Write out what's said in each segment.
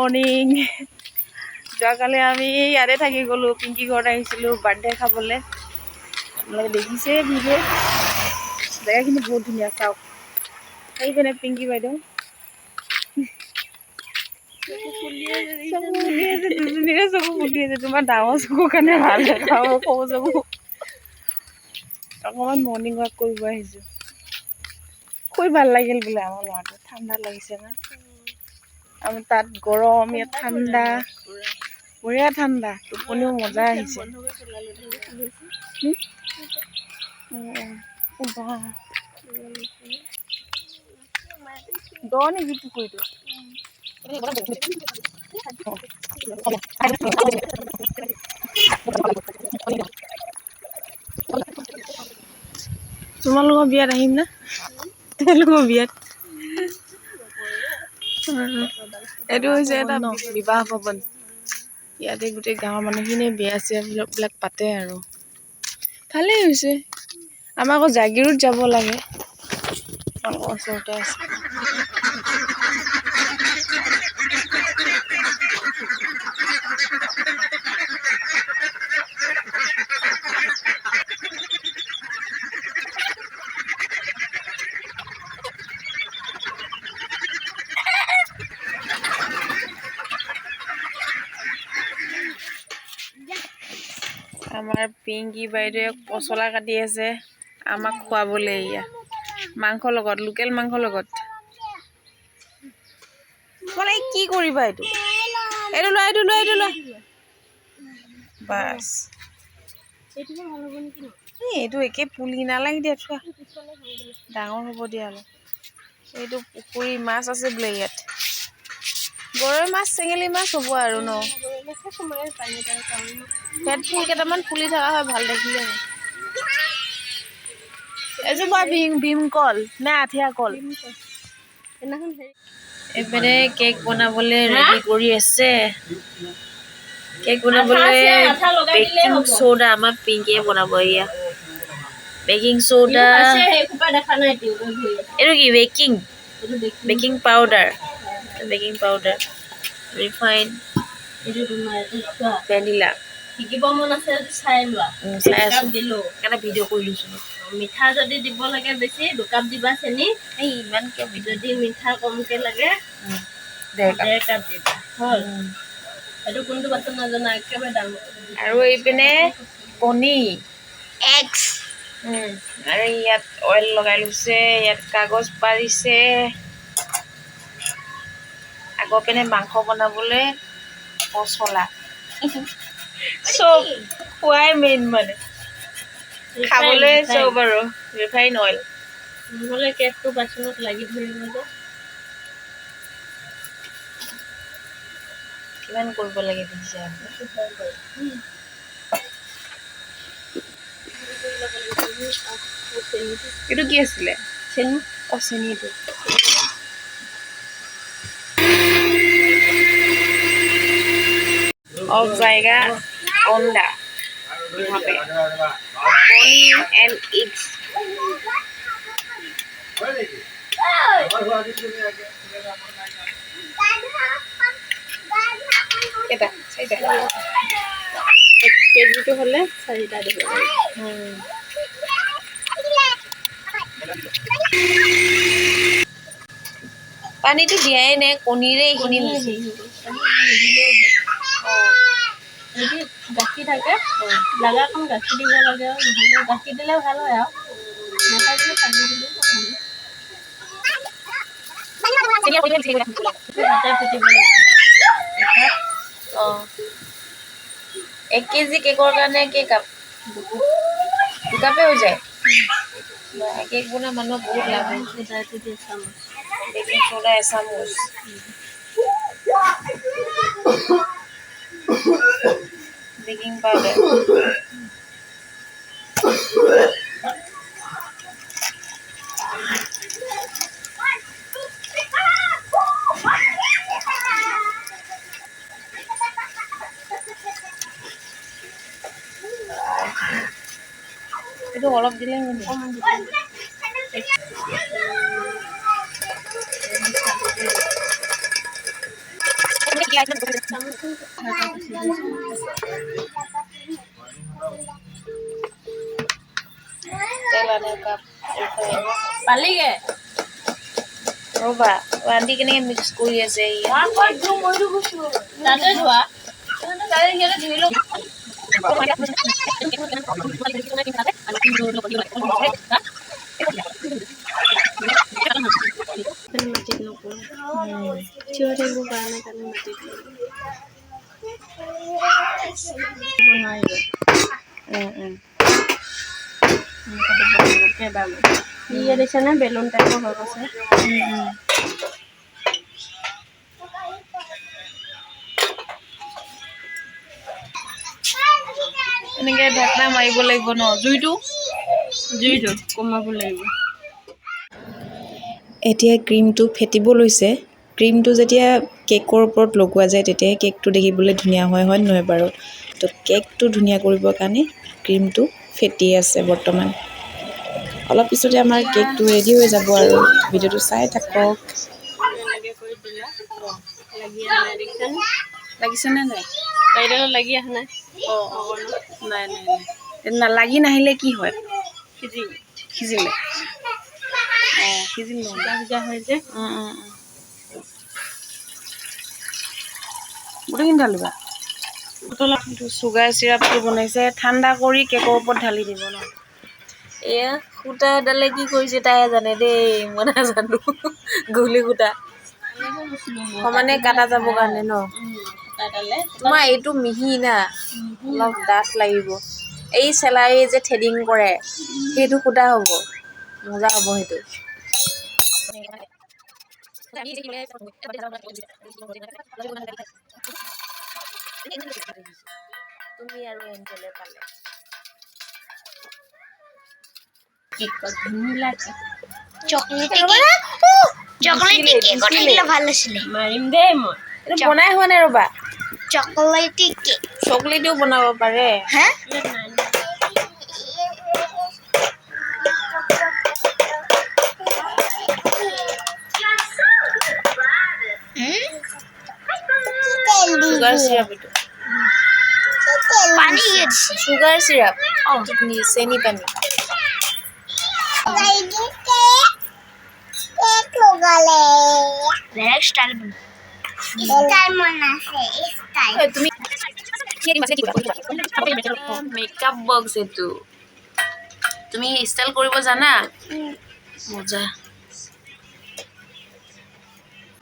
Morning. যোৱাকালি আমি ইয়াতে থাকি গ'লোঁ, পিংকি ঘৰত আহিছিলোঁ বাৰ্থডে খাবলৈ। আপোনালোকে দেখিছে ভিডিঅ'। জেগাখিনি বহুত ধুনীয়া, চাওক। সেইপিনে পিংকি বাইদেউ দুজনীৰে চকু ফুলি আছে। তোমাৰ ডাঙৰ চকুৰ কাৰণে ভাল দেখাব, সৰু চকু। অকণমান মৰ্ণিং ৱাক কৰিব আহিছোঁ। খুব ভাল লাগিল বোলে আমাৰ ল'ৰাটো, ঠাণ্ডা লাগিছে না। আমি তাত গৰম, ইয়াত ঠাণ্ডা, বঢ়িয়া ঠাণ্ডা। টোপনিও মজা আহিছে। দ নেকি পুখুৰীটো? তোমালোকৰ বিয়াত আহিম না? তোমালোকৰ বিয়াত। এইটো হৈছে এটা বিবাহ ভৱন। ইয়াতে গোটেই গাঁৱৰ মানুহখিনিয়ে বিয়া চিয়াবিলাক পাতে আৰু। ভালেই হৈছে। আমাৰ আকৌ জাগিৰোড যাব লাগে, ওচৰতে আছে। আমাৰ পিংকি বাইদেৱে পচলা কাটি আছে আমাক খুৱাবলৈ। এয়া মাংসৰ লগত, লোকেল মাংসৰ লগত। মানে কি কৰিবা এইটো? এইটো লোৱা, এইটো লোৱা, এইটো লোৱা। বাছ এইটো একে পুলি নালাগে দিয়া, থোৱা। ডাঙৰ হ'ব দিয়া অলপ। এইটো পুখুৰী মাছ আছে বোলে ইয়াত। গৰৈ মাছ, চেঙেলী মাছ হ'ব আৰু ন? ইয়াত ফুল কেইটামান ফুলি থকা হয় ভাল দেখিলে হয়। এজোপা ভীমকল নে আঠিয়া কল? এইপিনে কেক বনাবলৈ ৰেডি কৰি আছে। কেক বনাবলৈ বেকিং চ'ডা আমাৰ পিংকিয়ে বনাব। এয়া বেকিং চ'ডা, এইটো কি baking? Baking powder, refine, vanilla. শিকিব মন আছে যদি চাই লোৱা। চাই আছো, সেইকাৰণে ভিডিঅ' কৰি লৈছো। মিঠা যদি দিব লাগে বেছি 2 কাপ দিবা চেনি। এই ইমান কিয়? যদি মিঠা কমকে লাগে 1.5 কাপ দিবা। হ'ল। এইটো কোনটো বাচন নাজানা, একেবাৰে ডাঙৰ। আৰু এইপিনে কণী, এগছ। আৰু ইয়াত অইল লগাই লৈছে, ইয়াত কাগজ পাৰিছে। আগৰ পিনে মাংস বনাবলৈ মছলা। চব খোৱাই মেইন, মানে খাবলৈ চব আৰু ৰিফাইন অইল। নহ'লে কেকটো বাচনত লাগি ধৰিব যে। কিমান কৰিব লাগে দেখিছে? এইটো কি আছিলে? চেনি। অ, চেনিটো। अब जाएगा अंडा, यहाँ पे पनीर एंड एग्स। केटा 4টা। 1 কেজিটো হলে 4টা দিব। পানীটো দিয়াই নে কণীৰে এইখিনি মিছি? যদি গাখীৰ থাকে লাগাকণ গাখীৰ দিব লাগে, আৰু নহ'লে গাখীৰ দিলে ভাল হয় আৰু নাথাকিলে পানী দিলেও কথা নাই। 1 কেজি কেকৰ কাৰণে কেই কাপ? 2 কাপে হৈ যায়। কেক বনোৱা মানুহ বহুত লাভ হৈছে। বেকিং চ'ডা এচামুচ, বেকিং পাউডাৰ, এইটো অলপ দিলে অকণমান দিব। পালিগে ৰ'বা আন্টি কেনেকৈ মিক্স কৰি আছে তাতে ধোৱা মাটিত নকৰোঁ থিয় থাকিব পৰা নাই কাৰণে মাটিত দিছেনে বেলুন টাইপৰ হৈ গৈছে এনেকৈ ঢাকনা মাৰিব লাগিব ন জুইটো কমাব লাগিব এতিয়া ক্ৰীমটো ফেটিব লৈছে ক্ৰীমটো যেতিয়া কেকৰ ওপৰত লগোৱা যায় তেতিয়াহে কেকটো দেখিবলৈ ধুনীয়া হয় নহয় বাৰু তো কেকটো ধুনীয়া কৰিবৰ কাৰণে ক্ৰীমটো ফেটি আছে বৰ্তমান অলপ পিছতে আমাৰ কেকটো ৰেডি হৈ যাব আৰু ভিডিঅ'টো চাই থাকক লাগিছেনে নাই বাইদেউ লাগি অহা নাই নাই লাগি নাহিলে কি হয় সিজিলে সিজিল ভিজা হয় যে গোটেইখিনি ঢালিবা চুগাৰ চিৰাপটো বনাইছে ঠাণ্ডা কৰি কেকৰ ওপৰত ঢালি দিব ন এয়া সূতা এডালে কি কৰিছে তাইহে জানে দেই মই নাজানো গুলি সূতা সমানে কাটা যাব কাৰণে ন তোমাৰ এইটো মিহি না অলপ ডাঠ লাগিব এই চেলাৰী যে থ্ৰেডিং কৰে সেইটো সূতা হ'ব মজা হ'ব সেইটো তুমি আৰু এঞ্জেলে পালে মাৰিম দেই মই এইটো বনাই হোৱা নাই ৰ'বা চকলেটি কেক চকলেটো বনাব পাৰে হা চুগাৰ চিৰাপ এইটো পানী চুগাৰ চিৰাপ চেনি পানী তুমি মেকআপ বক্স এইটো তুমি ষ্টাইল কৰিব জানা মজা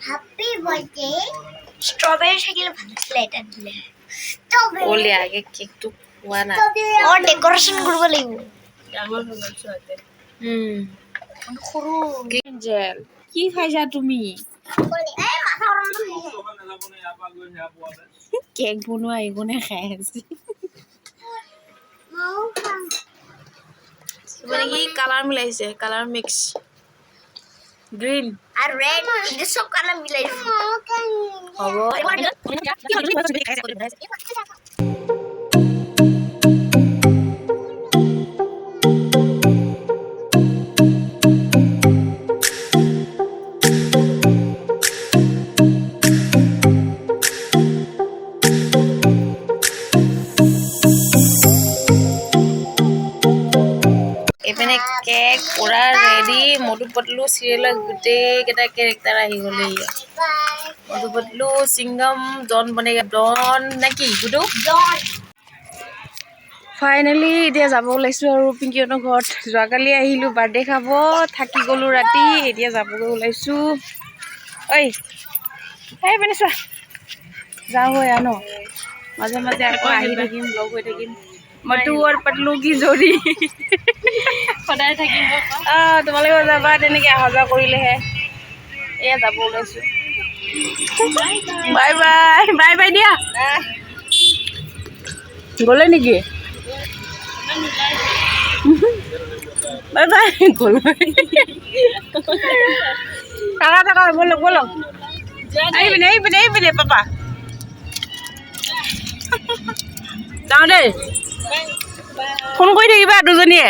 হ্যাপি বাৰ্থডে স্ট্ৰবেৰি থাকিলে ভালো ছিল এটা দিলে ওলে আগে কেকটো খোৱা না और डेकोरेशन কৰিব লাগিব ডাঙৰ হৈ গৈছো আগে সৰু গ্ৰীণ জেল কি খাইছা তুমি কেক বনোৱা এগুণে খাই আছে মানে কি কালাৰ মিলাইছে কালাৰ মিক্স গ্ৰীণ আৰ ৰেড এটা সব কালাৰ মিলাই হ'ব এইপিনে কেক পুৰা ৰেডি মটু পটলু চিৰিয়েলৰ গোটেইকেইটা কেৰেক্টাৰ আহি গ'লে মটু পটলু চিংগম জন বনেগা ডন নে কি গুডু ফাইনেলি এতিয়া যাব ওলাইছোঁ আৰু পিংকিহঁতৰ ঘৰত যোৱাকালি আহিলোঁ বাৰ্থডে খাব থাকি গ'লোঁ ৰাতি এতিয়া যাবলৈ ওলাইছোঁ ঐ পিনে চোৱা যাওঁ হৈ ন মাজে মাজে আকৌ আহি থাকিম লগ হৈ থাকিম মটু আৰু পটলু কি জৰি সদায় থাকিব তোমালোকে যাবা তেনেকৈ অহা যোৱা কৰিলেহে এয়া যাব ওলাইছোঁ বাই বাই বাই বাই দিয়া গ'লে নেকি বাই বাই গ'লে থাকা ব'লক ব'লক আহিপিনে পাপা যাওঁ দেই ফোন কৰি থাকিবা দুজনীয়ে